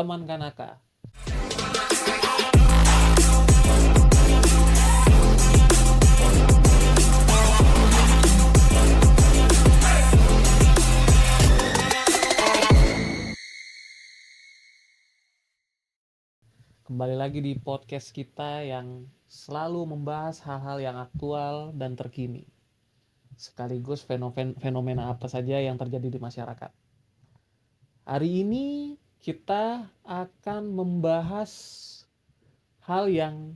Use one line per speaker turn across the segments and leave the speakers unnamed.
teman Kanaka. Kembali lagi di podcast kita yang selalu membahas hal-hal yang aktual dan terkini, sekaligus fenomena apa saja yang terjadi di masyarakat. Hari ini kita akan membahas hal yang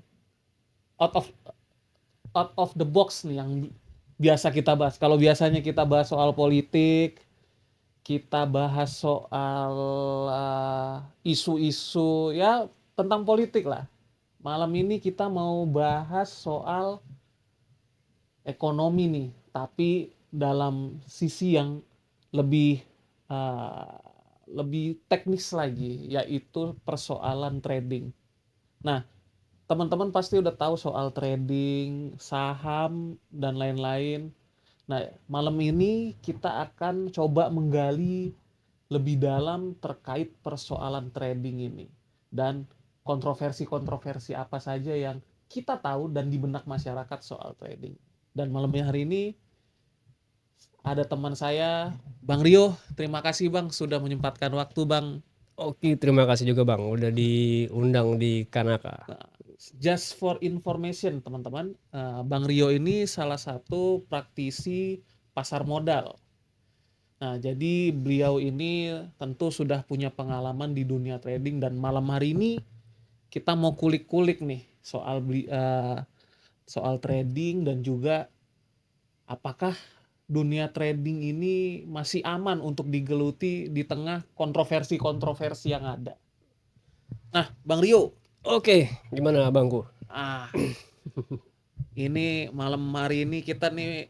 out of the box nih, yang biasa kita bahas. Kalau biasanya kita bahas soal politik, kita bahas soal isu-isu ya tentang politik lah. Malam ini kita mau bahas soal ekonomi nih, tapi dalam sisi yang lebih lebih teknis lagi, yaitu persoalan trading. Nah, teman-teman pasti udah tahu soal trading, saham, dan lain-lain. Nah, malam ini kita akan coba menggali lebih dalam terkait persoalan trading ini. Dan kontroversi-kontroversi apa saja yang kita tahu dan di benak masyarakat soal trading. Dan malam hari ini ada teman saya, Bang Rio. Terima kasih Bang sudah menyempatkan waktu Bang.
Oke, terima kasih juga Bang udah diundang di Kanaka.
Just for information teman-teman, Bang Rio ini salah satu praktisi pasar modal. Nah, jadi beliau ini tentu sudah punya pengalaman di dunia trading, dan malam hari ini kita mau kulik-kulik nih soal trading, dan juga apakah dunia trading ini masih aman untuk digeluti di tengah kontroversi-kontroversi yang ada. Nah, Bang Rio.
Oke, gimana Bangku?
Ini malam hari ini kita nih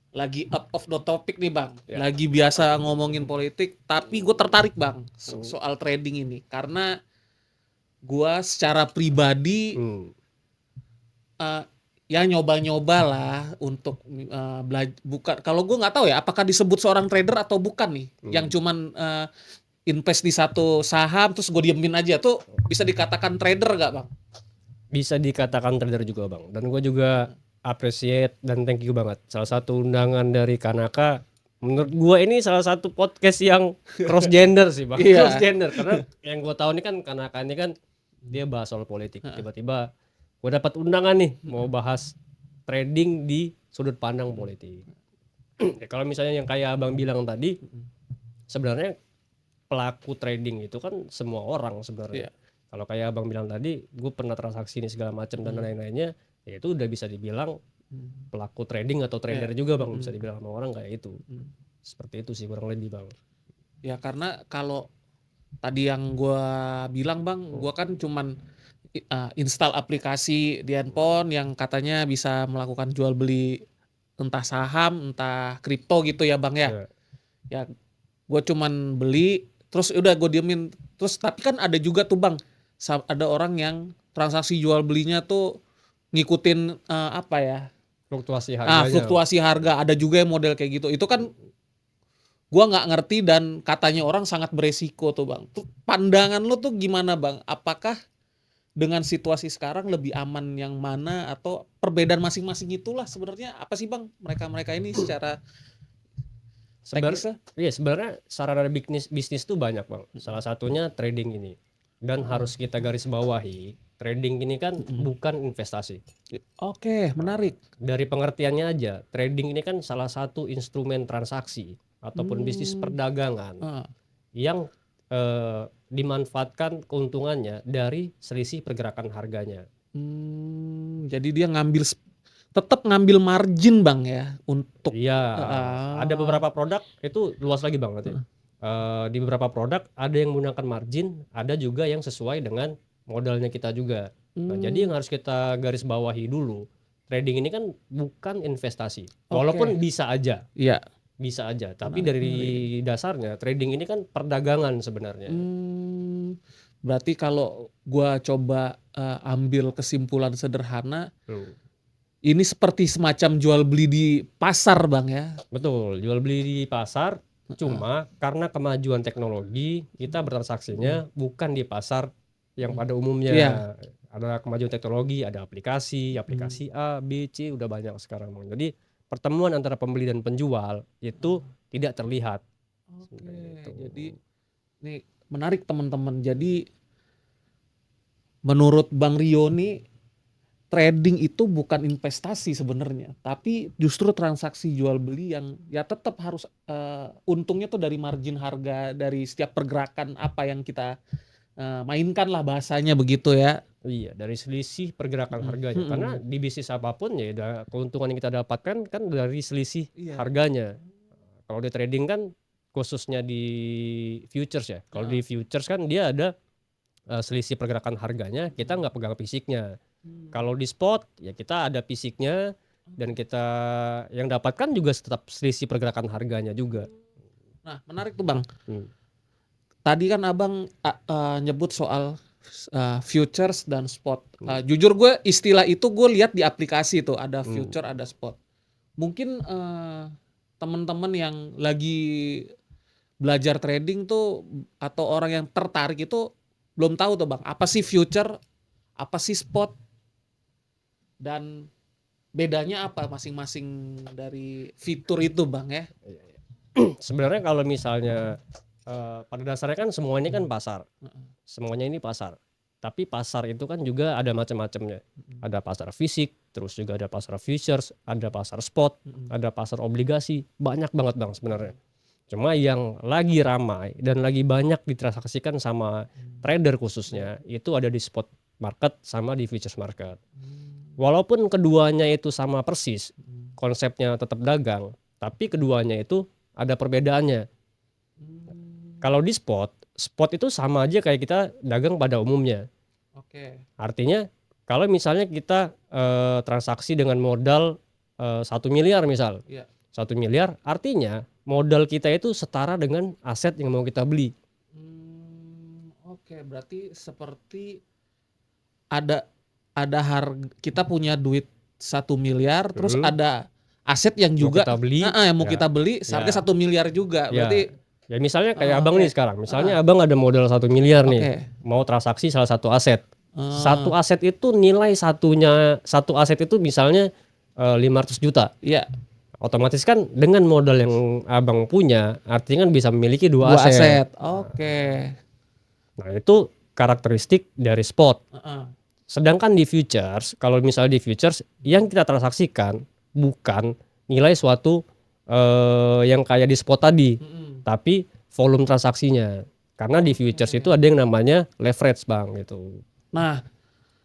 lagi out of the topic nih Bang. Ya. Lagi biasa ngomongin politik, tapi gue tertarik Bang soal trading ini. Karena gue secara pribadi ya nyoba-nyoba lah untuk bukan. Kalau gue nggak tahu ya apakah disebut seorang trader atau bukan nih. Yang cuman invest di satu saham terus gue diemin aja, tuh bisa dikatakan trader gak Bang?
Bisa dikatakan trader juga Bang. Dan gue juga appreciate dan thank you banget. Salah satu undangan dari Kanaka, menurut gue ini salah satu podcast yang cross gender sih Bang.
Iya.
Cross gender, karena yang gue tahu ini kan Kanaka ini kan dia bahas soal politik. Tiba-tiba gue dapat undangan nih mau bahas trading di sudut pandang politik. Ya, kalau misalnya yang kayak Abang bilang tadi, sebenarnya pelaku trading itu kan semua orang sebenarnya. Kalau kayak Abang bilang tadi, gue pernah transaksi ini segala macam dan lain-lainnya, ya itu udah bisa dibilang pelaku trading atau trader juga Bang, bisa dibilang sama orang kayak itu. Seperti itu sih kurang lebih Bang.
Ya karena kalau tadi yang gue bilang Bang, gue kan cuman install aplikasi di handphone yang katanya bisa melakukan jual beli entah saham, entah kripto gitu ya Bang ya. Ya gue cuman beli, terus udah gue diemin. Terus tapi kan ada juga tuh Bang, ada orang yang transaksi jual belinya tuh ngikutin
fluktuasi harganya.
Fluktuasi harga. Ada juga yang model kayak gitu. Itu kan gua nggak ngerti dan katanya orang sangat beresiko tuh Bang. Tuh, pandangan lo tuh gimana Bang? Apakah dengan situasi sekarang lebih aman yang mana, atau perbedaan masing-masing itulah sebenarnya apa sih Bang mereka ini secara teknisnya?
Iya, sebenarnya sarana bisnis tuh banyak Bang. Salah satunya trading ini. Dan harus kita garis bawahi, trading ini kan bukan investasi.
Oke, menarik.
Dari pengertiannya aja, trading ini kan salah satu instrumen transaksi ataupun bisnis perdagangan yang dimanfaatkan keuntungannya dari selisih pergerakan harganya.
Jadi dia tetap ngambil margin Bang ya untuk.
Iya, ada beberapa produk itu luas lagi Bang nanti. Di beberapa produk ada yang menggunakan margin, ada juga yang sesuai dengan modalnya kita juga. Nah, jadi yang harus kita garis bawahi dulu, trading ini kan bukan investasi. Walaupun bisa aja.
Iya.
Bisa aja, tapi dari dasarnya trading ini kan perdagangan sebenarnya.
Berarti kalau gua coba ambil kesimpulan sederhana, ini seperti semacam jual beli di pasar Bang ya.
Betul, jual beli di pasar. Cuma karena kemajuan teknologi kita bertransaksinya bukan di pasar yang pada umumnya.
Iya.
Ada kemajuan teknologi, ada aplikasi A, B, C udah banyak sekarang, Bang. Jadi pertemuan antara pembeli dan penjual itu tidak terlihat.
Oke,
Gitu.
jadi ini menarik teman-teman. Jadi menurut Bang Rio nih, trading itu bukan investasi sebenarnya, tapi justru transaksi jual beli yang ya tetap harus untungnya tuh dari margin harga dari setiap pergerakan apa yang kita mainkan lah bahasanya begitu ya.
Iya, dari selisih pergerakan
Mm-mm.
harganya. Karena
Mm-mm.
di bisnis apapun ya keuntungan yang kita dapatkan kan dari selisih
Iya.
harganya. Kalau di trading kan khususnya di futures ya. Kalau di futures kan dia ada selisih pergerakan harganya, kita nggak pegang fisiknya. Kalau di spot ya kita ada fisiknya dan kita yang dapatkan juga tetap selisih pergerakan harganya juga.
Nah, menarik tuh Bang.
Hmm.
Tadi kan Abang nyebut soal futures dan spot. Jujur gue istilah itu gue lihat di aplikasi tuh ada future ada spot. Mungkin teman-teman yang lagi belajar trading tuh atau orang yang tertarik itu belum tahu tuh Bang, apa sih future, apa sih spot, dan bedanya apa masing-masing dari fitur itu Bang ya.
Sebenarnya kalau misalnya pada dasarnya kan semua ini kan pasar. Semuanya ini pasar. Tapi pasar itu kan juga ada macam-macamnya. Ada pasar fisik, terus juga ada pasar futures, ada pasar spot, ada pasar obligasi. Banyak banget Bang sebenarnya. Cuma yang lagi ramai dan lagi banyak ditransaksikan sama trader khususnya itu ada di spot market sama di futures market. Walaupun keduanya itu sama persis, konsepnya tetap dagang, tapi keduanya itu ada perbedaannya. Kalau di spot itu sama aja kayak kita dagang pada umumnya.
Oke.
Artinya kalau misalnya kita transaksi dengan modal 1 miliar misal.
Iya.
1 miliar artinya modal kita itu setara dengan aset yang mau kita beli.
Oke, berarti seperti ada harga, kita punya duit 1 miliar terus ada aset yang
Mau
juga
kita beli,
yang mau
ya,
kita beli seharga 1 miliar juga.
ya.
Berarti
Ya misalnya kayak abang
oke.
nih sekarang. Misalnya abang ada modal 1 miliar nih.
Oke.
Mau transaksi salah satu aset. Satu aset itu nilai satu aset itu misalnya 500 juta.
Iya.
Otomatis kan dengan modal yang abang punya artinya kan bisa memiliki dua
Dua
aset.
aset. Oke.
Nah itu karakteristik dari spot. Sedangkan di futures, kalau misalnya di futures yang kita transaksikan bukan nilai suatu yang kayak di spot tadi, tapi volume transaksinya. Karena di futures itu ada yang namanya leverage Bang gitu.
Nah,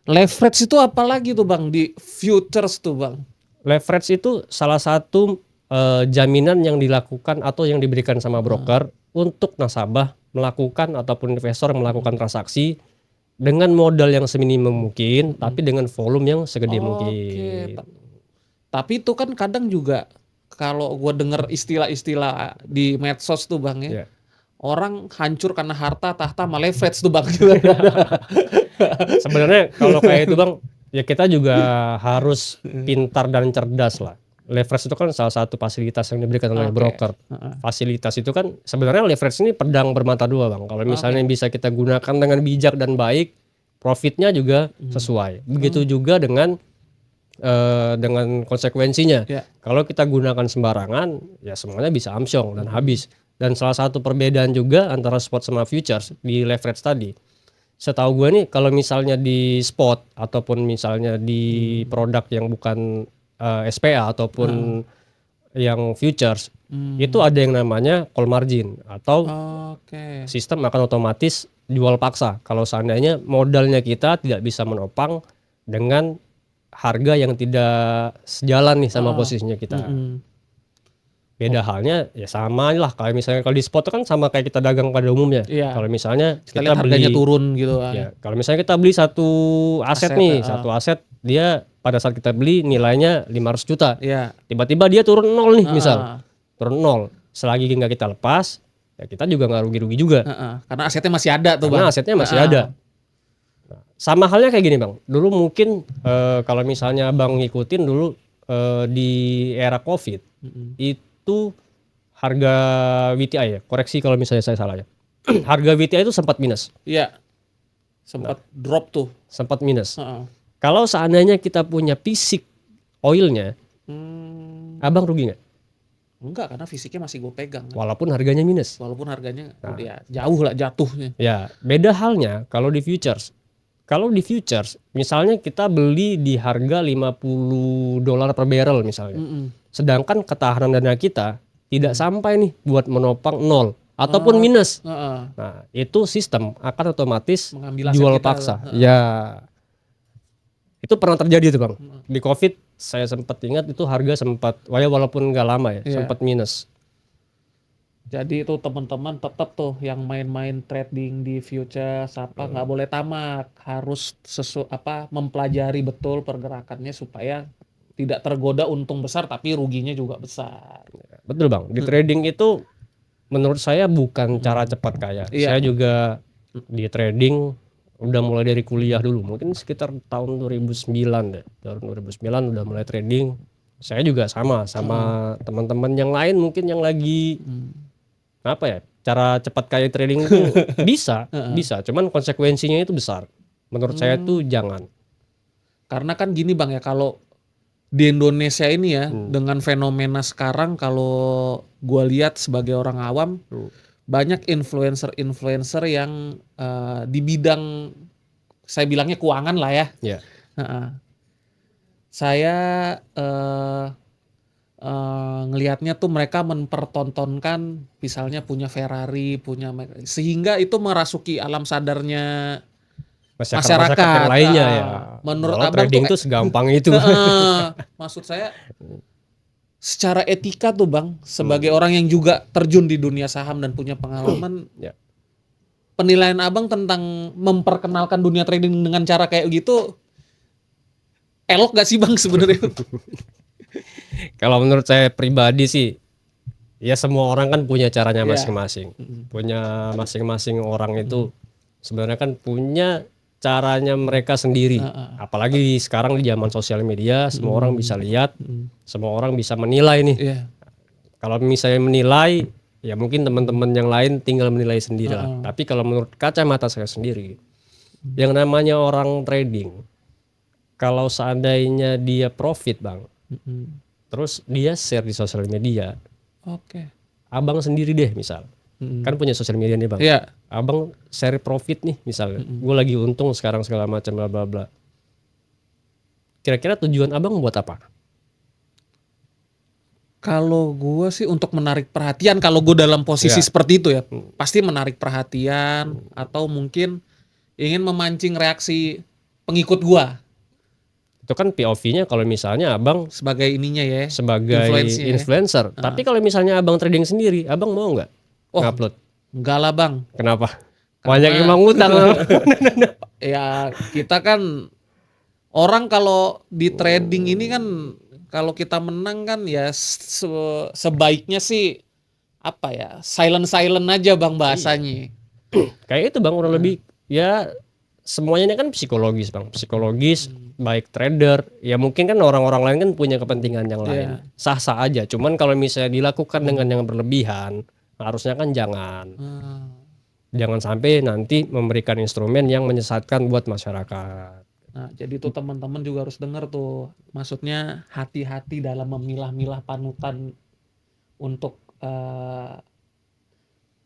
leverage itu apa lagi tuh Bang di futures tuh Bang?
Leverage itu salah satu jaminan yang dilakukan atau yang diberikan sama broker untuk nasabah melakukan ataupun investor melakukan transaksi dengan modal yang seminimum mungkin, tapi dengan volume yang segede mungkin.
Tapi itu kan kadang juga kalau gue denger istilah-istilah di medsos tuh Bang ya, orang hancur karena harta tahta sama leverage tuh Bang.
Sebenarnya kalau kayak itu Bang, ya kita juga harus pintar dan cerdas lah. Leverage itu kan salah satu fasilitas yang diberikan oleh broker. Fasilitas itu kan sebenarnya leverage ini pedang bermata dua Bang. Kalau misalnya bisa kita gunakan dengan bijak dan baik, profitnya juga sesuai. Begitu juga dengan konsekuensinya. Kalau kita gunakan sembarangan, ya semuanya bisa amsyong dan habis. Dan salah satu perbedaan juga antara spot sama futures di leverage tadi. Setahu gue nih kalau misalnya di spot ataupun misalnya di produk yang bukan SPA ataupun yang futures itu ada yang namanya call margin atau sistem akan otomatis jual paksa kalau seandainya modalnya kita tidak bisa menopang dengan harga yang tidak sejalan nih sama posisinya kita. Beda halnya ya sama lah kayak misalnya kalau di spot kan sama kayak kita dagang pada umumnya. Kalau misalnya kita beli
harganya turun gitu kan.
Ya, kalau misalnya kita beli satu aset nih, satu aset dia pada saat kita beli nilainya 500 juta. Tiba-tiba dia turun 0 nih misal. Turun 0. Selagi nggak kita lepas, ya kita juga nggak rugi-rugi juga.
Karena asetnya masih ada tuh
Karena
Bang.
asetnya masih ada. Nah, sama halnya kayak gini Bang. Dulu mungkin kalau misalnya Bang ngikutin dulu di era COVID itu harga WTI ya, koreksi kalau misalnya saya salah ya. Harga WTI itu sempat minus.
Iya. Sempat drop tuh.
Sempat minus.
Heeh.
Kalau seandainya kita punya fisik oilnya, abang rugi nggak?
Enggak, karena fisiknya masih gue pegang.
Walaupun harganya minus.
Walaupun harganya ya jauh lah jatuhnya.
Ya, beda halnya kalau di futures. Kalau di futures, misalnya kita beli di harga $50 per barrel misalnya. Sedangkan ketahanan dana kita tidak sampai nih buat menopang nol ataupun minus. Nah, itu sistem akan otomatis
Mengambil aset
jual
kita.
paksa. Ya. Itu pernah terjadi tuh, Bang. Di Covid saya sempat ingat itu harga sempat walaupun nggak lama ya, sempat minus.
Jadi itu teman-teman tetap tuh yang main-main trading di futures nggak boleh tamak, harus mempelajari betul pergerakannya supaya tidak tergoda untung besar tapi ruginya juga besar.
Betul, Bang. Di trading itu menurut saya bukan cara cepat kaya. Saya juga di trading udah mulai dari kuliah dulu, mungkin sekitar tahun 2009 deh. Tahun 2009 udah mulai trading. Saya juga sama teman-teman yang lain mungkin yang lagi apa ya, cara cepat kaya trading itu bisa, cuman konsekuensinya itu besar. Menurut saya tuh jangan.
Karena kan gini Bang ya, kalau di Indonesia ini ya dengan fenomena sekarang, kalau gua lihat sebagai orang awam, banyak influencer yang di bidang saya bilangnya keuangan lah ya. Saya ngelihatnya tuh mereka mempertontonkan misalnya punya Ferrari, sehingga itu merasuki alam sadarnya masyarakat
yang lainnya ya.
Menurut
Abang trading tuh segampang itu.
Maksud saya secara etika tuh Bang, sebagai orang yang juga terjun di dunia saham dan punya pengalaman, penilaian Abang tentang memperkenalkan dunia trading dengan cara kayak gitu elok gak sih Bang sebenarnya?
Kalau menurut saya pribadi sih, ya semua orang kan punya caranya masing-masing. Punya masing-masing orang itu sebenarnya kan punya caranya mereka sendiri. Apalagi sekarang di zaman sosial media, semua orang bisa lihat, semua orang bisa menilai nih. Kalau misalnya menilai, ya mungkin teman-teman yang lain tinggal menilai sendiri lah. Tapi kalau menurut kacamata saya sendiri, yang namanya orang trading, kalau seandainya dia profit Bang, terus dia share di sosial media, abang sendiri deh misal, kan punya sosial media nih Bang, abang share profit nih misalnya, gue lagi untung sekarang segala macam bla bla bla. Kira-kira tujuan abang buat apa?
Kalau gue sih untuk menarik perhatian, kalau gue dalam posisi seperti itu ya, pasti menarik perhatian atau mungkin ingin memancing reaksi pengikut gue.
Itu kan POV-nya kalau misalnya abang
sebagai ininya ya,
sebagai influencer. Tapi kalau misalnya abang trading sendiri, abang mau nggak ngupload?
Enggak lah Bang.
Kenapa? Banyak yang mau ngutang.
Ya kita kan orang kalau di trading ini kan kalau kita menang kan ya sebaiknya sih apa ya, silent aja Bang bahasanya.
Kayak itu Bang, kurang lebih ya semuanya ini kan psikologis Bang, baik trader ya mungkin kan orang-orang lain kan punya kepentingan yang lain, sah-sah aja. Cuman kalau misalnya dilakukan dengan yang berlebihan, harusnya kan jangan sampai nanti memberikan instrumen yang menyesatkan buat masyarakat.
Nah jadi tuh teman-teman juga harus dengar tuh, maksudnya hati-hati dalam memilah-milah panutan untuk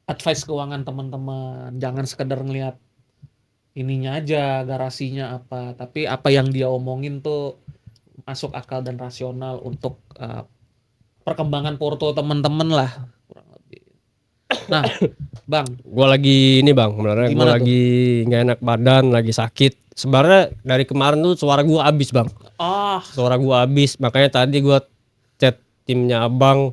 advice keuangan teman-teman. Jangan sekedar ngelihat ininya aja, garasinya apa, tapi apa yang dia omongin tuh masuk akal dan rasional untuk perkembangan porto teman-teman lah kurang lebih. Nah Bang,
gue lagi ini Bang, sebenarnya gue lagi nggak enak badan, lagi sakit. Sebenarnya dari kemarin tuh suara gue habis Bang. Suara gue habis, makanya tadi gue chat timnya abang.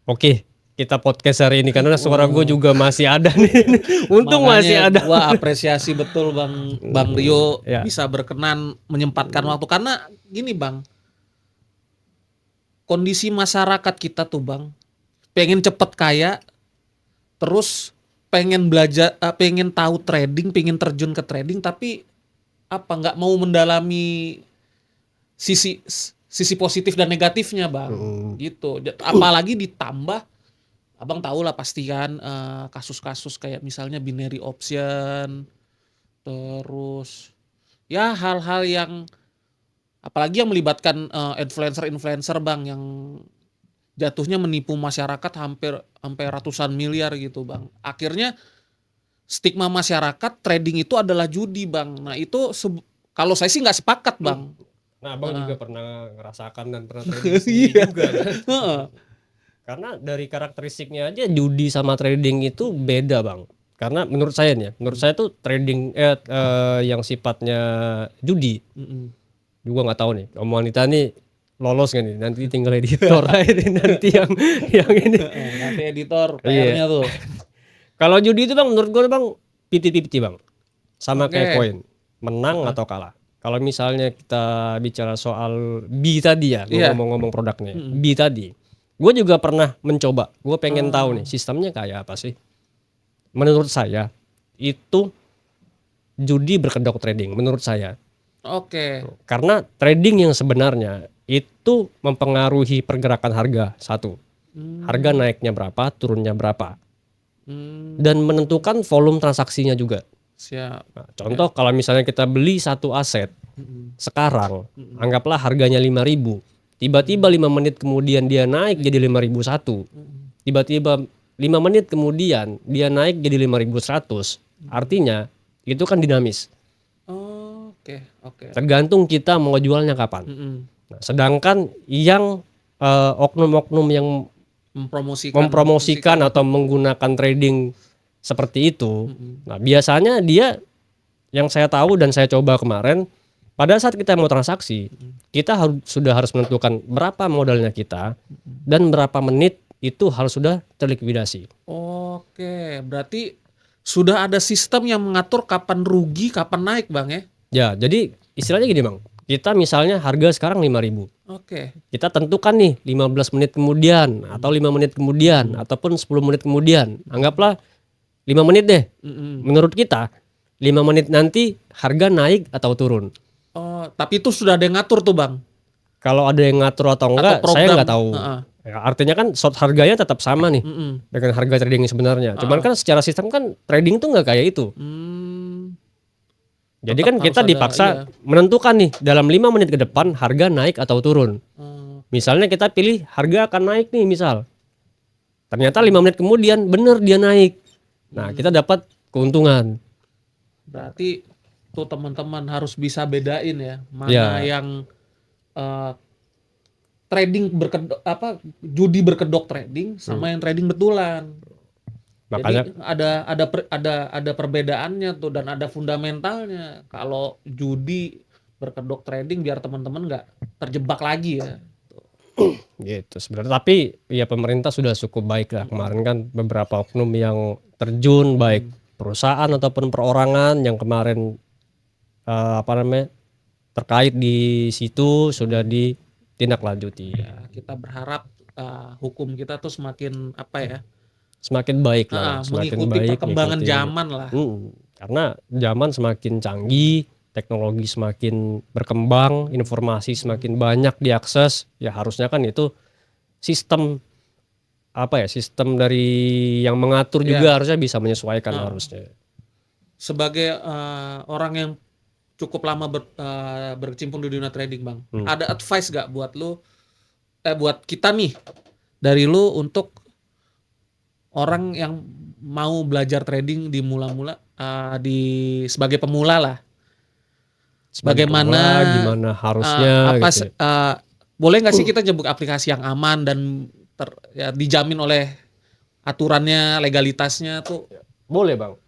Oke, kita podcast hari ini karena suara gue juga masih ada nih. Untung masih ada.
Gua apresiasi betul Bang Rio bisa berkenan menyempatkan waktu, karena gini Bang, kondisi masyarakat kita tuh Bang pengen cepet kaya, terus pengen belajar, pengen tahu trading, pengen terjun ke trading, tapi nggak mau mendalami sisi positif dan negatifnya Bang, gitu. Apalagi ditambah Abang tahu lah pasti kan kasus-kasus kayak misalnya binary option, terus ya hal-hal yang apalagi yang melibatkan influencer-influencer bang yang jatuhnya menipu masyarakat hampir sampai ratusan miliar gitu bang. Akhirnya stigma masyarakat trading itu adalah judi bang. Nah itu kalau saya sih nggak sepakat bang.
Nah, Abang juga pernah ngerasakan dan pernah trading sendiri
Iya.
juga kan. Karena dari karakteristiknya aja judi sama trading itu beda, Bang. Karena menurut saya nih, menurut saya tuh trading yang sifatnya judi juga nggak tahu nih. Om wanita nih lolos nggak nih? Nanti tinggal editor aja nih, nanti yang ini.
Nanti editor
Iya.
PR-nya tuh.
Kalau judi itu Bang, menurut gue Bang 50-50 Bang. Sama
Oke.
kayak koin, menang atau kalah. Kalau misalnya kita bicara soal B tadi ya,
Iya.
ngomong-ngomong produknya, B tadi, gue juga pernah mencoba. Gue pengen tahu nih sistemnya kayak apa sih. Menurut saya itu judi berkedok trading. Menurut saya,
Oke.
karena trading yang sebenarnya itu mempengaruhi pergerakan harga satu, harga naiknya berapa, turunnya berapa, dan menentukan volume transaksinya juga.
Siap.
Nah, contoh kalau misalnya kita beli satu aset sekarang, anggaplah harganya 5.000, tiba-tiba 5 menit kemudian dia naik jadi 5.001, tiba-tiba 5 menit kemudian dia naik jadi 5.100, artinya itu kan dinamis,
Oke.
tergantung kita mau jualnya kapan. Nah, sedangkan yang oknum-oknum yang mempromosikan atau menggunakan trading seperti itu, nah biasanya dia, yang saya tahu dan saya coba kemarin, pada saat kita mau transaksi, kita sudah harus menentukan berapa modalnya kita dan berapa menit itu harus sudah terlikuidasi.
Oke, berarti sudah ada sistem yang mengatur kapan rugi, kapan naik bang ya?
Ya, jadi istilahnya gini Bang, kita misalnya harga sekarang 5.000.
Oke.
Kita tentukan nih 15 menit kemudian atau 5 menit kemudian ataupun 10 menit kemudian. Anggaplah 5 menit deh. Menurut kita 5 menit nanti harga naik atau turun.
Oh, tapi itu sudah ada yang ngatur tuh bang?
Kalau ada yang ngatur atau enggak, saya nggak tahu. Ya, artinya kan short harganya tetap sama nih dengan harga trading sebenarnya. Cuman kan secara sistem kan trading tuh nggak kayak itu. Jadi
Tetap
kan kita
harus
dipaksa
ada,
menentukan nih dalam 5 menit ke depan harga naik atau turun. Misalnya kita pilih harga akan naik nih misal. Ternyata 5 menit kemudian bener dia naik. Nah kita dapat keuntungan.
Berarti tuh teman-teman harus bisa bedain ya mana
Ya.
yang trading judi berkedok trading sama yang trading betulan.
Makanya
Jadi ada perbedaannya tuh dan ada fundamentalnya. Kalau judi berkedok trading biar teman-teman nggak terjebak lagi ya.
gitu sebenarnya, tapi ya pemerintah sudah cukup baik lah. Kemarin kan beberapa oknum yang terjun, baik perusahaan ataupun perorangan yang kemarin terkait di situ sudah ditindaklanjuti.
Ya, kita berharap hukum kita tuh semakin
Semakin baik lah, semakin
mengikuti
baik,
perkembangan zaman lah.
Karena zaman semakin canggih, teknologi semakin berkembang, informasi semakin banyak diakses, ya harusnya kan itu sistem sistem dari yang mengatur juga harusnya bisa menyesuaikan harusnya.
Sebagai orang yang cukup lama berkecimpung di dunia trading bang, ada advice gak buat lu, buat kita nih dari lu untuk orang yang mau belajar trading di mula-mula sebagai pemula lah, bagaimana
gimana harusnya gitu.
Boleh nggak sih kita nyebut aplikasi yang aman dan dijamin oleh aturannya, legalitasnya tuh?
Boleh bang.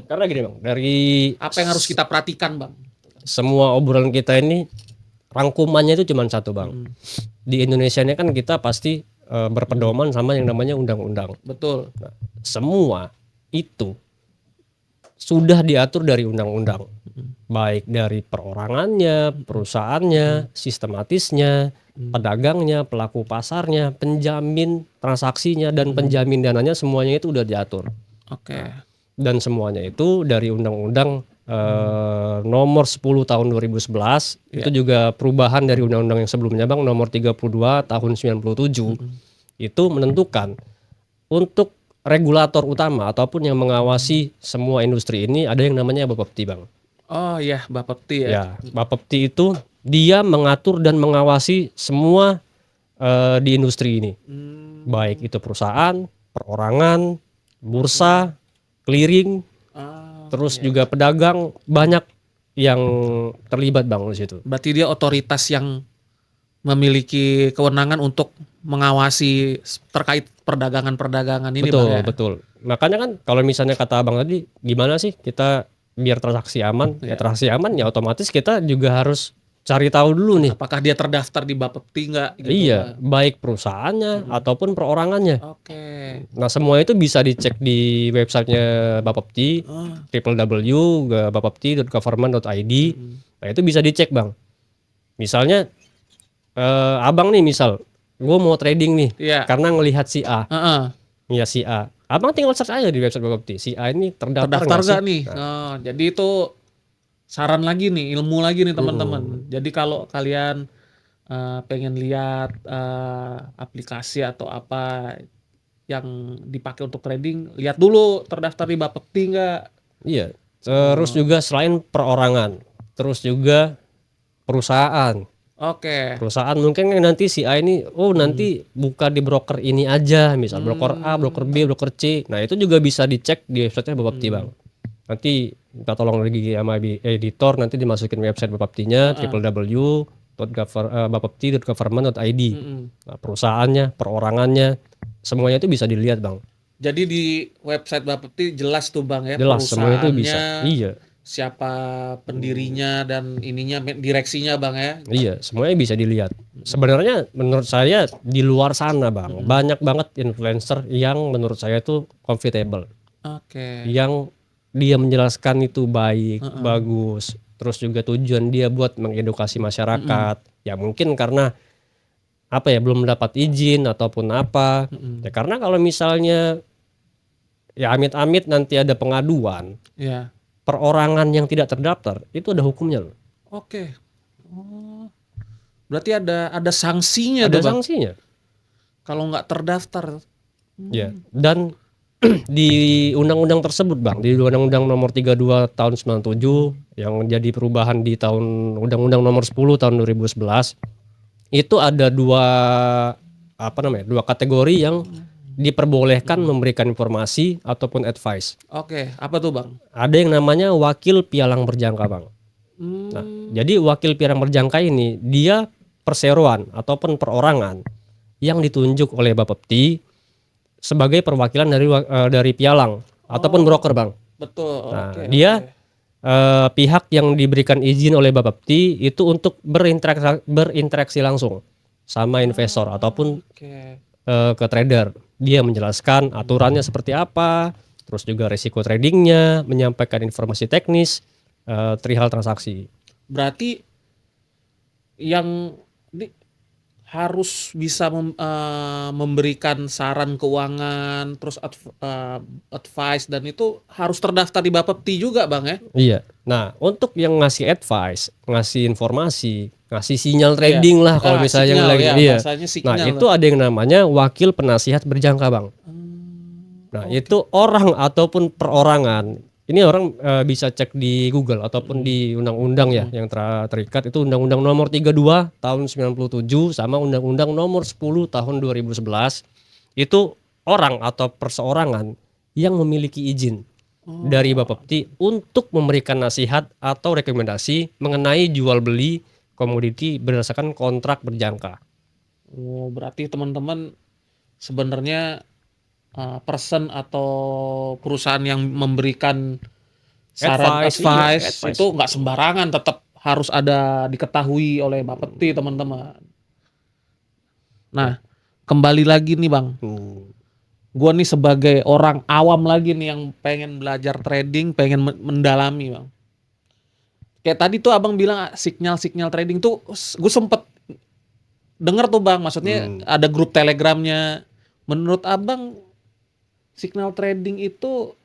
Karena gini bang, dari
apa yang harus kita perhatikan bang?
Semua obrolan kita ini rangkumannya itu cuma satu bang. Di Indonesia ini kan kita pasti berpedoman sama yang namanya undang-undang.
Betul.
Nah, semua itu sudah diatur dari undang-undang, baik dari perorangannya, perusahaannya, sistematisnya, pedagangnya, pelaku pasarnya, penjamin transaksinya dan penjamin dananya, semuanya itu udah diatur.
Oke.
Dan semuanya itu dari undang-undang nomor 10 tahun 2011 itu juga perubahan dari undang-undang yang sebelumnya bang, nomor 32 tahun 97 itu menentukan untuk regulator utama ataupun yang mengawasi semua industri ini ada yang namanya Bapepti, Bang.
Oh iya, Bapepti ya.
Ya, Bapepti itu dia mengatur dan mengawasi semua di industri ini. Baik itu perusahaan, perorangan, bursa, clearing, terus
Iya.
juga pedagang, banyak yang terlibat, Bang, di situ.
Berarti dia otoritas yang memiliki kewenangan untuk mengawasi terkait perdagangan-perdagangan ini, Bang,
Betul,
ya.
betul. Makanya kan kalau misalnya kata Abang tadi, gimana sih kita biar transaksi aman?
Iya.
Ya transaksi aman ya otomatis kita juga harus cari tahu dulu nih.
Apakah dia terdaftar di Bapepti nggak gitu,
Iya,
Bang.
baik perusahaannya ataupun perorangannya.
Oke.
Nah, semua itu bisa dicek di websitenya Bapepti,
Oh,
www.bapepti.government.id. Nah, itu bisa dicek, Bang. Misalnya Abang nih gue mau trading nih
iya.
karena ngelihat si A.
Heeh.
Ya si A. Abang tinggal search aja di website Bapepti. Si A ini terdaftar
Terdaftar
nggak sih?
nggak nih?
Nah,
Oh, jadi itu saran lagi nih, ilmu lagi nih teman-teman. Jadi kalau kalian pengen lihat aplikasi atau apa yang dipakai untuk trading, lihat dulu terdaftar di Bapepti nggak.
iya. Terus juga selain perorangan, terus juga perusahaan.
Oke.
Perusahaan mungkin nanti si A ini nanti buka di broker ini aja, misal broker A, broker B, broker C. Nah, itu juga bisa dicek di websitenya Bapepti, Bang. Nanti minta tolong lagi sama editor, nanti dimasukin website Bapeptinya www.bapepti.government.id. Nah, perusahaannya, perorangannya, semuanya itu bisa dilihat, Bang.
Jadi di website Bapepti jelas tuh, Bang, ya,
Jelas semuanya itu bisa.
perusahaannya,
Iya.
siapa pendirinya dan ininya, direksinya, Bang, ya.
Iya, semuanya bisa dilihat. Sebenarnya menurut saya di luar sana, Bang, banyak banget influencer yang menurut saya itu comfortable.
Oke.
Yang dia menjelaskan itu baik, bagus. Terus juga tujuan dia buat mengedukasi masyarakat. Ya mungkin karena apa ya, belum mendapat izin ataupun apa. Ya karena kalau misalnya ya amit-amit nanti ada pengaduan,
Ya.
perorangan yang tidak terdaftar, itu ada hukumnya loh.
Oke. Oh. Berarti ada sanksinya
Ada
tuh, Bang,
sanksinya.
kalau nggak terdaftar.
Ya, dan di undang-undang tersebut, Bang, di Undang-Undang Nomor 32 tahun 97 yang menjadi perubahan di tahun Undang-Undang Nomor 10 tahun 2011, itu ada dua kategori yang diperbolehkan memberikan informasi ataupun advice.
Oke, apa tuh, Bang?
Ada yang namanya wakil pialang berjangka, Bang. Nah, jadi wakil pialang berjangka ini dia perseroan ataupun perorangan yang ditunjuk oleh Bapepti sebagai perwakilan dari pialang ataupun broker, Bang.
Betul.
Nah,
Oke,
dia
oke.
pihak yang diberikan izin oleh Bapepti itu untuk berinteraksi langsung sama investor ataupun
Oke.
ke trader. Dia menjelaskan aturannya seperti apa, terus juga risiko tradingnya, menyampaikan informasi teknis, perihal transaksi.
Berarti yang harus bisa memberikan saran keuangan, terus advice, dan itu harus terdaftar di Bapepti juga, Bang, ya?
Iya. Nah, untuk yang ngasih advice, ngasih informasi, ngasih sinyal trading lah kalau misalnya yang
sinyal,
lagi.
ya,
Iya.
bahasanya
Nah,
sinyal.
itu ada yang namanya wakil penasihat berjangka, Bang. Nah, itu orang ataupun perorangan. Ini orang bisa cek di Google ataupun di undang-undang ya yang terikat, itu Undang-Undang Nomor 32 tahun 97 sama Undang-Undang Nomor 10 tahun 2011. Itu orang atau perseorangan yang memiliki izin dari Bapepti untuk memberikan nasihat atau rekomendasi mengenai jual beli komoditi berdasarkan kontrak berjangka.
Oh, berarti teman-teman sebenarnya person atau perusahaan yang memberikan saran advice,
advice.
itu nggak sembarangan, tetap harus ada diketahui oleh Bapepti, teman-teman. Nah, kembali lagi nih, Bang. Gua nih sebagai orang awam lagi nih yang pengen belajar trading, pengen mendalami, Bang. Kayak tadi tuh Abang bilang sinyal-sinyal trading tuh gue sempet denger tuh, Bang. Maksudnya ada grup Telegramnya. Menurut Abang, signal trading itu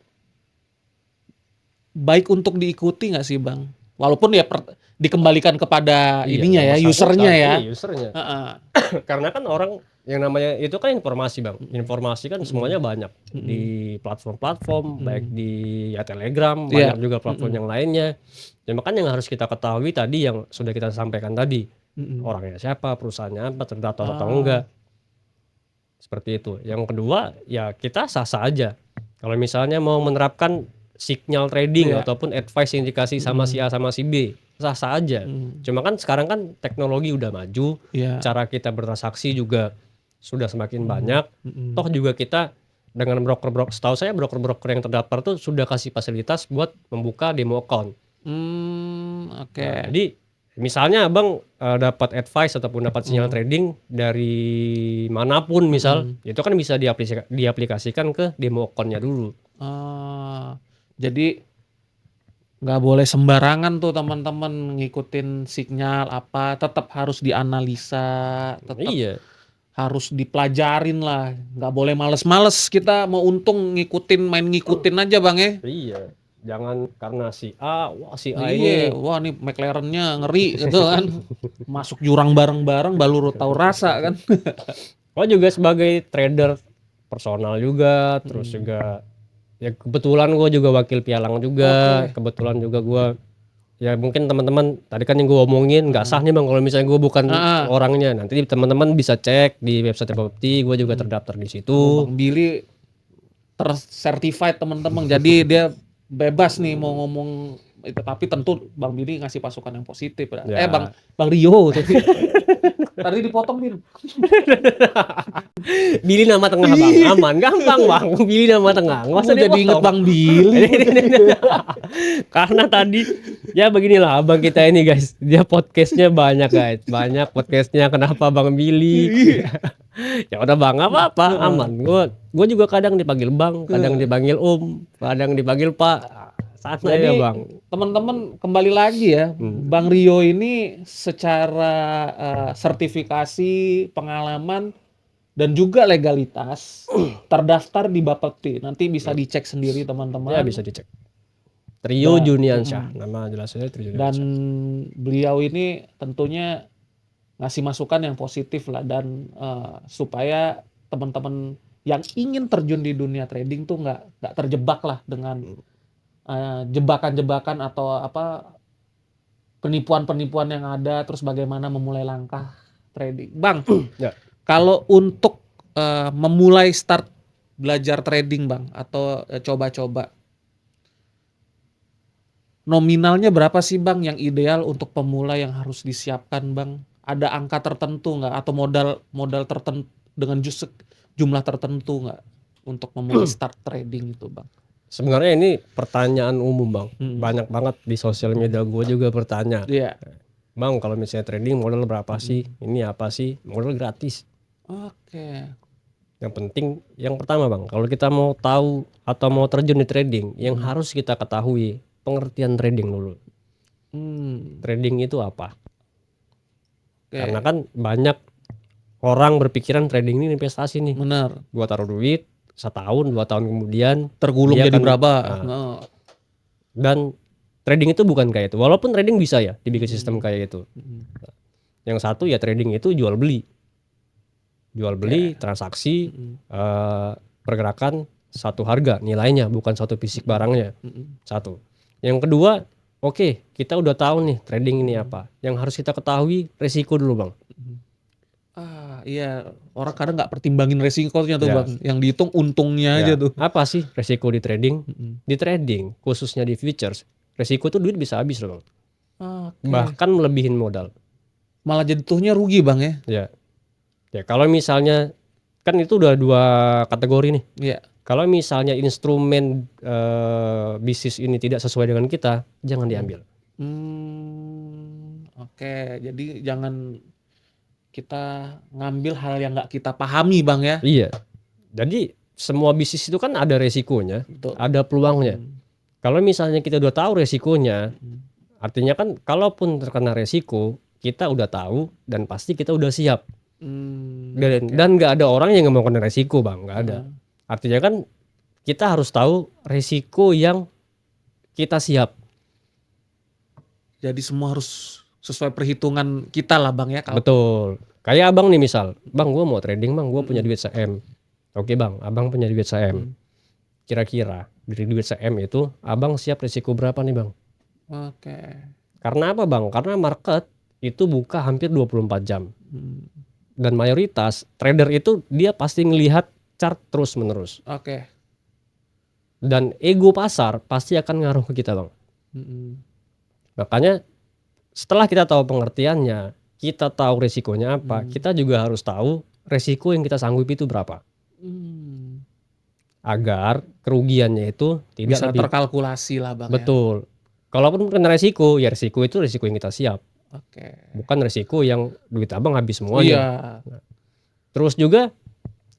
baik untuk diikuti nggak sih, Bang? Walaupun ya dikembalikan kepada ininya ya, usernya ya.
Iya, usernya.
Heeh.
Karena kan orang yang namanya itu kan informasi Bang. Informasi kan semuanya banyak di platform-platform, baik di Telegram,
Iya.
banyak juga platform yang lainnya. Ya makanya yang harus kita ketahui tadi yang sudah kita sampaikan tadi. Orangnya siapa, perusahaannya apa, terdaftar atau enggak. Seperti itu. Yang kedua, ya kita sah-sah aja. Kalau misalnya mau menerapkan signal trading ataupun advice yang dikasih sama si A sama si B, sah-sah aja. Cuma kan sekarang kan teknologi udah maju,
Iya.
cara kita bertransaksi juga sudah semakin banyak. Toh juga kita dengan broker-broker, setahu saya broker-broker yang terdaftar tuh sudah kasih fasilitas buat membuka demo account.
Oke.
Nah, jadi misalnya Abang dapat advice ataupun dapat sinyal trading dari manapun misal, itu kan bisa diaplikasikan ke demo account-nya dulu.
Jadi nggak boleh sembarangan tuh teman-teman ngikutin sinyal apa, tetap harus dianalisa, tetap
Iya.
harus dipelajarin lah, nggak boleh males-males kita mau untung main ngikutin aja Bang ya.
Iya. Jangan karena si A, wah si A
Iya,
ini
wah nih McLaren-nya ngeri gitu kan. Masuk jurang bareng-bareng baru tahu rasa kan.
oh juga sebagai trader personal juga, terus juga ya kebetulan gue juga wakil pialang juga, kebetulan juga gue ya mungkin teman-teman tadi kan yang gue omongin nggak sah nih Bang kalau misalnya gue bukan orangnya. Nanti teman-teman bisa cek di website Bapepti, gue juga terdaftar di situ.
Bang Billy tercertified teman-teman, jadi dia bebas nih mau ngomong itu, tapi tentu Bang Billy ngasih pasukan yang positif.
Ya.
Bang Rio tadi dipotong Bin.
Billy nama tengah Bang, aman, gampang Bang. Billy nama tengah, nggak usah
jadi inget
dipotong.
Bang Billy.
Karena tadi ya beginilah abang kita ini guys, dia podcastnya banyak guys, banyak podcastnya. Kenapa Bang Billy? Ya udah Bang, nggak apa-apa, aman. Gue juga kadang dipanggil Bang, kadang dipanggil Om, kadang dipanggil Pak. Santai ya Bang.
Teman-teman kembali lagi ya, Bang Rio ini secara sertifikasi, pengalaman dan juga legalitas terdaftar di Bapepti. Nanti bisa dicek sendiri teman-teman.
Ya bisa dicek. Trio Juniansyah, nama jelasnya Trio Juniansyah.
Dan beliau ini tentunya ngasih masukan yang positif lah, dan supaya teman-teman yang ingin terjun di dunia trading tuh nggak terjebak lah dengan jebakan-jebakan atau apa penipuan-penipuan yang ada, terus bagaimana memulai langkah trading. Bang,
Ya.
kalau untuk memulai start belajar trading Bang, atau coba-coba, nominalnya berapa sih Bang yang ideal untuk pemula yang harus disiapkan Bang? Ada angka tertentu nggak, atau modal tertentu dengan jumlah tertentu nggak untuk memulai start trading itu Bang?
Sebenarnya ini pertanyaan umum Bang, banyak banget di sosial media gue juga bertanya.
Iya.
Bang kalau misalnya trading modal berapa sih? Ini apa sih? Modal gratis.
Oke.
Yang penting yang pertama Bang, kalau kita mau tahu atau mau terjun di trading, yang harus kita ketahui pengertian trading dulu. Trading itu apa? Karena kan banyak orang berpikiran trading ini investasi nih.
Benar.
Gua taruh duit 1 tahun 2 tahun kemudian
Tergulung
dia
jadi
akan-
berapa?
Dan trading itu bukan kayak itu. Walaupun trading bisa ya dibikin sistem kayak itu. Yang satu ya trading itu jual beli. Jual beli, transaksi, pergerakan satu harga nilainya, bukan satu fisik barangnya. Satu. Yang kedua, oke, kita udah tahu nih trading ini apa. Yang harus kita ketahui resiko dulu Bang.
Iya, orang kadang nggak pertimbangin resikonya tuh
Ya.
Bang. Yang dihitung untungnya aja
Ya,
tuh.
apa sih resiko di trading? Di trading, khususnya di futures, resiko tuh duit bisa habis loh Bang. Bahkan melebihin modal.
Malah jatuhnya rugi Bang ya.
Ya. Ya kalau misalnya kan itu udah 2 kategori nih.
Iya.
Kalau misalnya instrumen bisnis ini tidak sesuai dengan kita, jangan diambil.
Oke, jadi jangan kita ngambil hal yang nggak kita pahami Bang ya.
Iya. Jadi semua bisnis itu kan ada resikonya,
Betul.
ada peluangnya. Kalau misalnya kita udah tahu resikonya, artinya kan kalaupun terkena resiko, kita udah tahu dan pasti kita udah siap. Dan nggak ada orang yang nggak mau kena resiko Bang, nggak ada. Artinya kan kita harus tahu resiko yang kita siap.
Jadi semua harus sesuai perhitungan kita lah Bang ya.
Betul. Kayak abang nih misal, bang gue mau trading bang, gue punya duit se-M. Oke bang, abang punya duit se-M. Kira-kira dari duit se-M itu abang siap risiko berapa nih bang?
Oke.
Karena apa bang? Karena market itu buka hampir 24 jam. Dan mayoritas trader itu dia pasti ngelihat chart terus menerus.
Oke.
Dan ego pasar pasti akan ngaruh ke kita bang. Makanya setelah kita tahu pengertiannya, kita tahu resikonya apa, kita juga harus tahu resiko yang kita sanggup itu berapa. Agar kerugiannya itu tidak
Bisa
lebih
terkalkulasi lah Bang ya.
betul. Kalaupun kena resiko, ya resiko itu resiko yang kita siap.
Oke.
Bukan resiko yang duit abang habis semuanya.
Iya.
Terus juga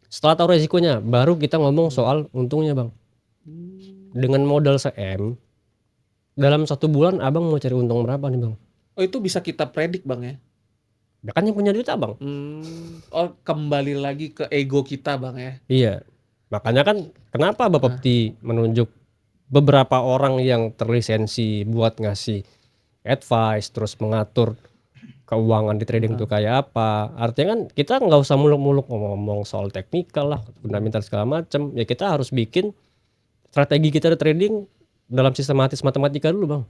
setelah tahu resikonya, baru kita ngomong soal untungnya bang. Dengan modal se-M, dalam 1 bulan abang mau cari untung berapa nih bang?
Oh itu bisa kita predik Bang ya.
Ya kan yang punya duit abang.
Oh kembali lagi ke ego kita Bang ya.
Iya. Makanya kan kenapa Bapak Peti menunjuk beberapa orang yang terlisensi buat ngasih advice, terus mengatur keuangan di trading itu kayak apa. Artinya kan kita nggak usah muluk-muluk ngomong soal teknikal lah, fundamental segala macam. Ya kita harus bikin strategi kita di trading dalam sistematis matematika dulu bang.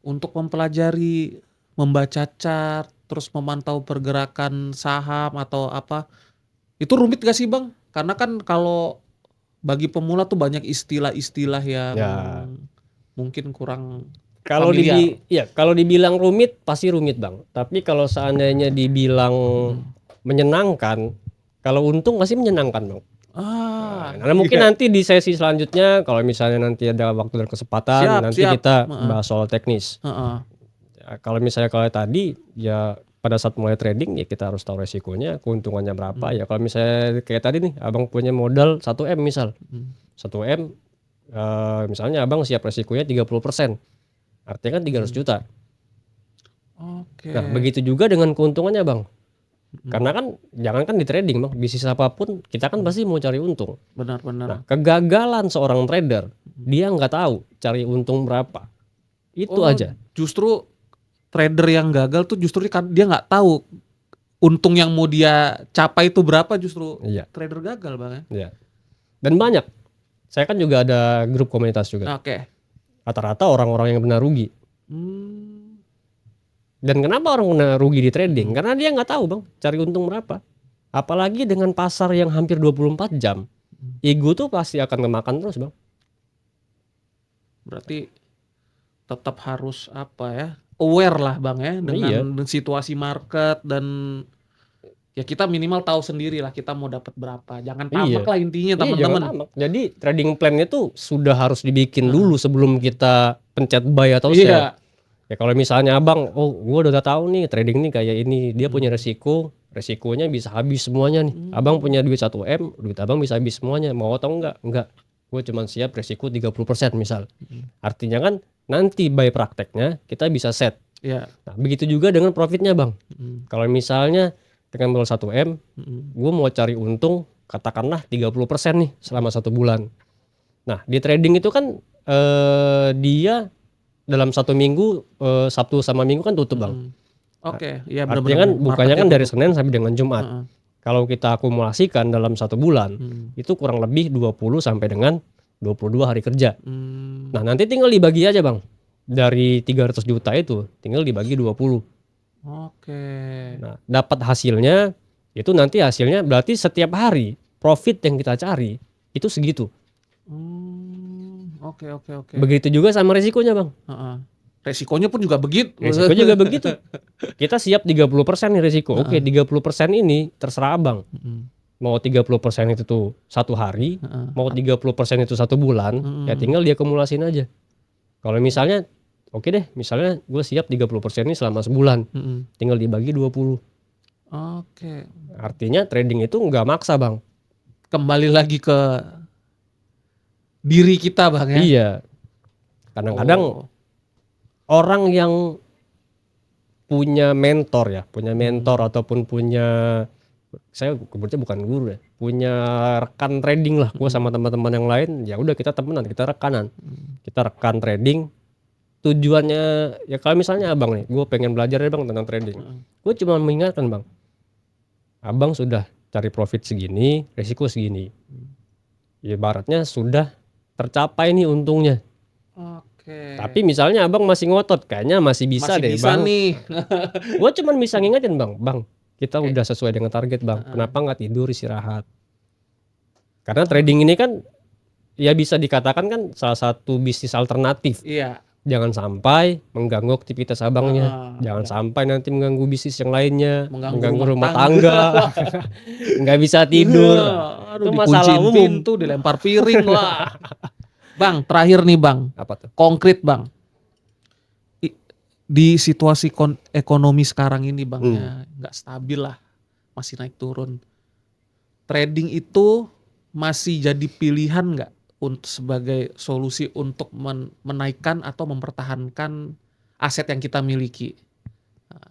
Untuk mempelajari, membaca chart, terus memantau pergerakan saham atau apa, itu rumit gak sih bang? Karena kan kalau bagi pemula tuh banyak istilah-istilah yang mungkin kurang
Kalau
familiar.
kalau dibilang rumit pasti rumit bang. Tapi kalau seandainya dibilang menyenangkan, kalau untung pasti menyenangkan bang. Nah, mungkin nanti di sesi selanjutnya kalau misalnya nanti ada waktu dan kesempatan nanti kita bahas soal teknis. Ya, kalau misalnya kalau tadi ya pada saat mulai trading ya kita harus tahu resikonya, keuntungannya berapa. Ya kalau misalnya kayak tadi nih abang punya modal 1M misal. 1M misalnya abang siap resikonya 30%. Artinya kan 300 juta. Nah, begitu juga dengan keuntungannya bang. Karena kan jangan kan di trading bang, bisnis apapun kita kan pasti mau cari untung.
Benar-benar.
Nah, kegagalan seorang trader, dia nggak tahu cari untung berapa. Itu aja.
Justru trader yang gagal tuh justru dia nggak tahu untung yang mau dia capai itu berapa, justru trader gagal bang ya.
Iya. Dan banyak. Saya kan juga ada grup komunitas juga.
Oke.
Rata-rata orang-orang yang benar rugi. Dan kenapa orang kena rugi di trading? Karena dia nggak tahu bang, cari untung berapa. Apalagi dengan pasar yang hampir 24 jam. Ego tuh pasti akan kemakan terus bang.
Berarti tetap harus apa ya, aware lah bang ya dengan situasi market, dan ya kita minimal tahu sendiri lah kita mau dapat berapa. Jangan tamak lah intinya teman-teman.
Jadi trading plan-nya tuh sudah harus dibikin dulu sebelum kita pencet buy atau sell. Ya kalau misalnya abang, gue udah tahu nih trading nih kayak ini, dia punya resikonya bisa habis semuanya nih. Abang punya duit 1M, duit abang bisa habis semuanya, mau atau enggak? Enggak. Gue cuma siap resiko 30% misal. Artinya kan nanti by prakteknya kita bisa set. Nah, begitu juga dengan profitnya bang. Kalau misalnya dengan modal 1M, gue mau cari untung katakanlah 30% nih selama 1 bulan. Nah di trading itu kan dia dalam 1 minggu, Sabtu sama Minggu kan tutup bang.
Iya benar-benar.
Artinya kan bukanya kan dari Senin sampai dengan Jumat. Kalau kita akumulasikan dalam 1 bulan, itu kurang lebih 20 sampai dengan 22 hari kerja. Nah nanti tinggal dibagi aja bang. Dari 300 juta itu tinggal dibagi 20. Nah dapat hasilnya, itu nanti hasilnya berarti setiap hari profit yang kita cari itu segitu.
Oke.
Begitu juga sama resikonya bang.
Resikonya pun juga begitu.
Resiko juga begitu. Kita siap 30% nih resiko. Oke, 30% ini terserah abang. Mau 30% itu tuh 1 hari, mau 30% itu 1 bulan, ya tinggal diakumulasin aja. Kalau misalnya, oke deh, misalnya gue siap 30% ini selama sebulan, tinggal dibagi 20. Artinya trading itu nggak maksa bang.
Kembali lagi ke diri kita bang ya.
Iya. Kadang-kadang orang yang punya mentor ataupun punya, saya kebetulan bukan guru ya, punya rekan trading lah, gue sama teman-teman yang lain, ya udah kita temenan, kita rekanan, kita rekan trading, tujuannya ya kalau misalnya abang nih, gue pengen belajar ya bang tentang trading. Gue cuma mengingatkan bang, abang sudah cari profit segini, resiko segini. Ibaratnya sudah tercapai nih untungnya.
Oke.
Tapi misalnya abang masih ngotot, kayaknya masih bisa
Masih
deh
bisa
bang.
nih.
Gue cuma bisa ngingetin bang, kita
Oke.
udah sesuai dengan target bang. Kenapa nggak tidur istirahat? Karena trading ini kan ya bisa dikatakan kan salah satu bisnis alternatif.
Iya.
Jangan sampai mengganggu aktivitas abangnya. Jangan
Udah
sampai nanti mengganggu bisnis yang lainnya,
mengganggu
mengganggu
rumah
rumah
tangga.
tangga, nggak bisa tidur.
Aduh,
Itu masalah
dikunciin
umum.
pintu, dilempar piring. Wah. Bang, terakhir nih bang,
Apa tuh?
konkret bang. Di situasi ekonomi sekarang ini bang ya nggak stabil lah, masih naik turun. Trading itu masih jadi pilihan nggak untuk sebagai solusi untuk menaikkan atau mempertahankan aset yang kita miliki? Nah,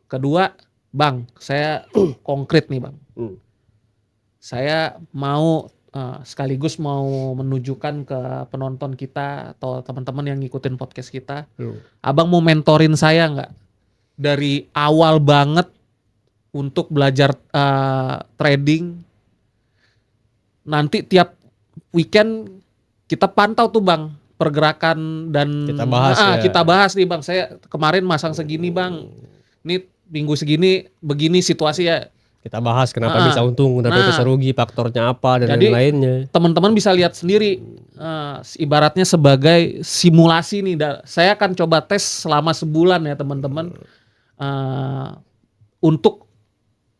kedua, bang, saya konkret nih bang. Saya mau sekaligus mau menunjukkan ke penonton kita atau teman-teman yang ngikutin podcast kita, abang mau mentorin saya nggak dari awal banget untuk belajar trading. Nanti tiap weekend kita pantau tuh bang pergerakan dan
Kita bahas ya.
kita bahas nih bang. Saya kemarin masang segini bang, ini minggu segini begini situasi ya.
Kita bahas kenapa bisa untung, kenapa bisa rugi, faktornya apa dan
Jadi
lain-lainnya.
teman-teman bisa lihat sendiri, ibaratnya sebagai simulasi nih. Saya akan coba tes selama sebulan ya teman-teman, untuk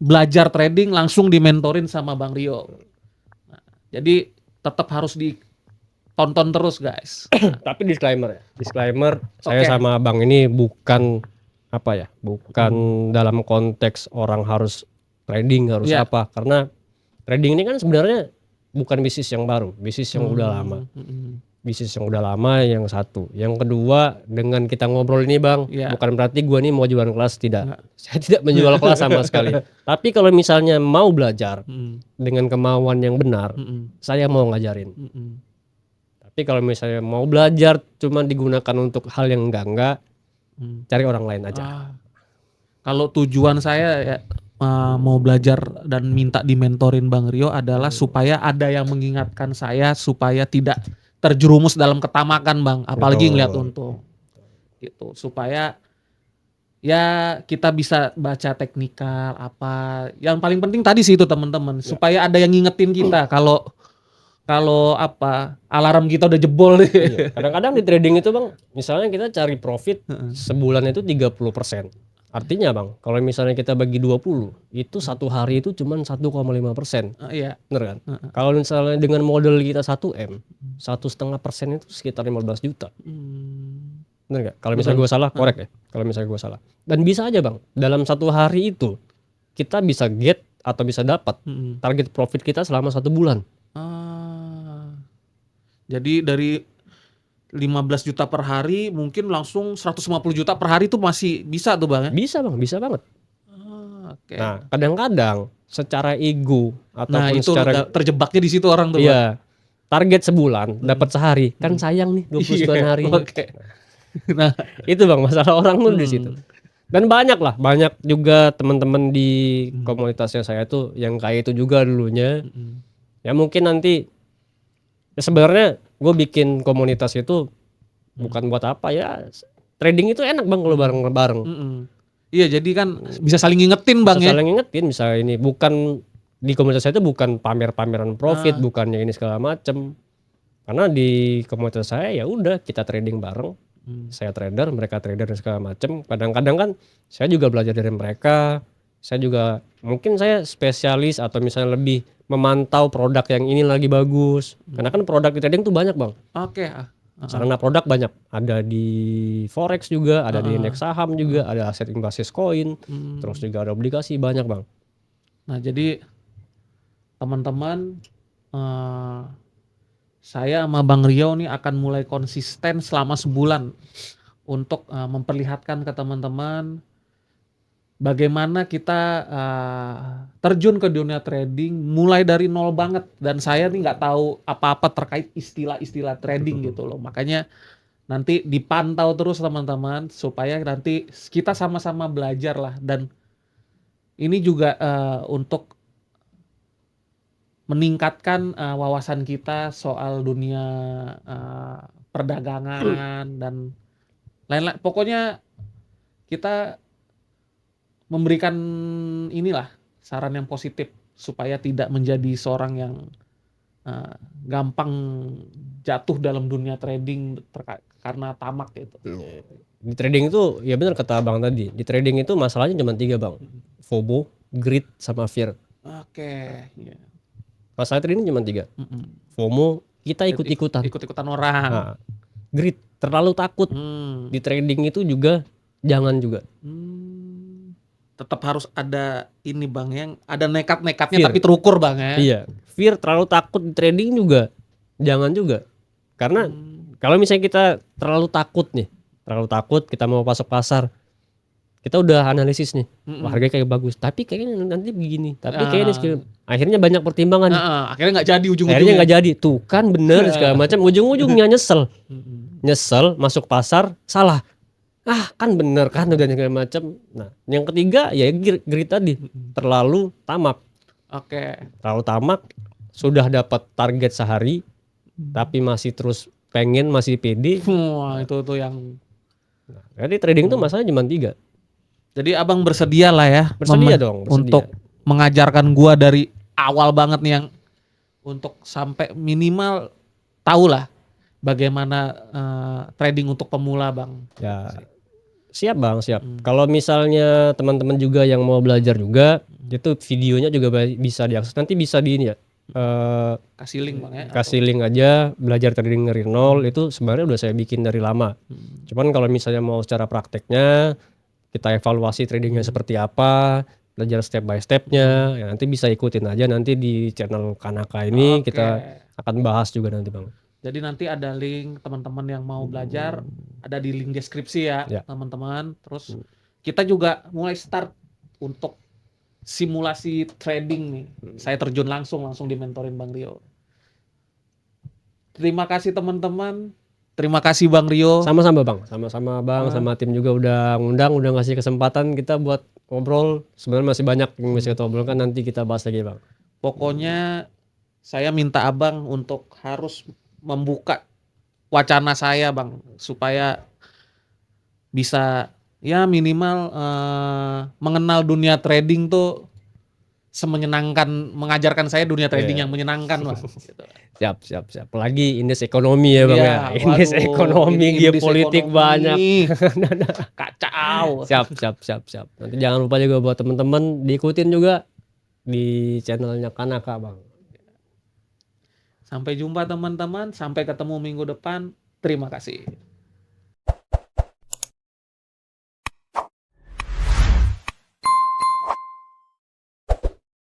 belajar trading langsung dimentorin sama Bang Rio. Nah, jadi tetap harus ditonton terus guys.
Tapi disclaimer, saya sama Bang ini bukan bukan dalam konteks orang harus trading harus apa, karena trading ini kan sebenarnya bukan bisnis yang baru, bisnis yang udah lama. Bisnis yang udah lama yang satu. Yang kedua, dengan kita ngobrol ini bang, bukan berarti gua nih mau jualan kelas, tidak. Saya tidak menjual kelas sama sekali. Tapi kalau misalnya mau belajar dengan kemauan yang benar, saya mau ngajarin. Tapi kalau misalnya mau belajar cuma digunakan untuk hal yang enggak, cari orang lain aja.
Kalau tujuan saya ya mau belajar dan minta dimentorin Bang Rio adalah supaya ada yang mengingatkan saya supaya tidak terjerumus dalam ketamakan bang, apalagi ngeliat untung gitu, supaya ya kita bisa baca teknikal apa. Yang paling penting tadi sih itu teman-teman, supaya ada yang ngingetin kita kalau alarm kita udah jebol nih.
Kadang-kadang di trading itu bang, misalnya kita cari profit sebulan itu 30%. Artinya bang, kalau misalnya kita bagi 20, itu satu hari itu cuma 1,5%.
Iya.
Bener kan? Kalau misalnya dengan modal kita 1M, 1,5% itu sekitar 15 juta. Bener gak? Kalau misalnya gue salah, korek ya. Kalau misalnya gue salah. Dan bisa aja bang, dalam satu hari itu, kita bisa get atau bisa dapat target profit kita selama 1 bulan.
Jadi dari 15 juta per hari mungkin langsung 150 juta per hari itu masih bisa tuh bang ya?
Bisa bang, bisa banget.
Okay.
Nah kadang-kadang secara ego ataupun
itu
secara
terjebaknya di situ orang tuh.
Iya. Target sebulan dapat sehari, kan sayang nih 29 hari.
Okay. Nah
itu bang masalah orang tuh di situ. Dan banyak juga teman-teman di komunitasnya saya tuh yang kayak itu juga dulunya. Ya mungkin nanti ya sebenarnya gue bikin komunitas itu bukan buat apa ya, trading itu enak bang kalau bareng-bareng.
Iya jadi kan bisa saling ngingetin bang ya.
Saling ngingetin, misalnya ini bukan di komunitas saya itu bukan pameran profit, bukannya ini segala macem. Karena di komunitas saya ya udah kita trading bareng, saya trader, mereka trader dan segala macem. Kadang-kadang kan saya juga belajar dari mereka. Saya juga mungkin saya spesialis atau misalnya lebih memantau produk yang ini lagi bagus. Karena kan produk di trading tuh banyak bang.
Oke.
Sarana produk banyak. Ada di forex juga, ada di indeks saham juga, ada aset berbasis koin, terus juga ada obligasi, banyak bang.
Nah jadi teman-teman, saya sama Bang Rio nih akan mulai konsisten selama sebulan untuk memperlihatkan ke teman-teman bagaimana kita terjun ke dunia trading mulai dari nol banget. Dan saya nih nggak tahu apa-apa terkait istilah-istilah trading gitu loh. Makanya nanti dipantau terus teman-teman supaya nanti kita sama-sama belajar lah, dan ini juga untuk meningkatkan wawasan kita soal dunia perdagangan dan lain-lain. Pokoknya kita memberikan inilah saran yang positif supaya tidak menjadi seorang yang gampang jatuh dalam dunia trading karena tamak gitu.
Di trading itu ya benar kata Bang tadi. Di trading itu masalahnya cuma 3 Bang. FOMO, greed, sama fear.
Oke, iya.
Masalah trading cuma 3.
Mm-mm.
FOMO, kita ikut-ikutan.
Ikut-ikutan orang.
Nah, greed, terlalu takut. Di trading itu juga jangan juga.
Tetap harus ada ini Bang, yang ada nekat-nekatnya
Fear.
tapi terukur Bang ya.
Iya, fear, terlalu takut di trading juga jangan juga. Karena kalau misalnya kita terlalu takut nih, terlalu takut kita mau masuk pasar, kita udah analisis nih, wah harganya kayak bagus, tapi kayaknya nanti begini, tapi kayaknya segini. Akhirnya banyak pertimbangan.
Akhirnya nggak jadi ujung-ujungnya.
Akhirnya nggak jadi, tuh kan bener segala macam, ujung-ujungnya nyesel, masuk pasar salah. Kan bener kan udah segala macam. Nah, yang ketiga ya greed tadi, terlalu tamak.
Oke.
Terlalu tamak, sudah dapat target sehari, tapi masih terus pengen, masih pede.
Wah, itu tuh yang.
Jadi trading tuh masalahnya cuma 3.
Jadi Abang bersedia lah ya.
Bersedia dong, bersedia.
Untuk mengajarkan gua dari awal banget nih, yang untuk sampai minimal tahulah bagaimana trading untuk pemula Bang.
Ya, siap Bang, siap. Kalau misalnya teman-teman juga yang mau belajar juga, itu videonya juga bisa diakses. Nanti bisa di ini ya.
Kasih link Bang ya.
Kasih link aja, belajar trading dari nol itu sebenarnya udah saya bikin dari lama. Cuman kalau misalnya mau secara prakteknya, kita evaluasi tradingnya seperti apa, belajar step by stepnya, ya nanti bisa ikutin aja nanti di channel Kanaka ini. Kita akan bahas juga nanti Bang.
Jadi nanti ada link teman-teman yang mau belajar, ada di link deskripsi ya teman-teman. Terus kita juga mulai start untuk simulasi trading nih. Saya terjun langsung dimentorin Bang Rio. Terima kasih teman-teman. Terima kasih Bang Rio.
Sama-sama Bang, sama-sama Bang, sama tim juga udah ngundang, udah ngasih kesempatan kita buat ngobrol. Sebenarnya masih banyak yang bisa kita obrolkan, nanti kita bahas lagi Bang.
Pokoknya saya minta Abang untuk harus membuka wacana saya Bang, supaya bisa ya minimal mengenal dunia trading tuh semenyenangkan, mengajarkan saya dunia trading yang menyenangkan Bang. Gitu.
Siap. Apalagi indeks ekonomi ya Bang ya. Indeks ekonomi, geopolitik banyak.
Kacau.
Siap. Nanti jangan lupa juga buat teman-teman diikutin juga di channelnya Kanaka Bang.
Sampai jumpa teman-teman, sampai ketemu minggu depan. Terima kasih.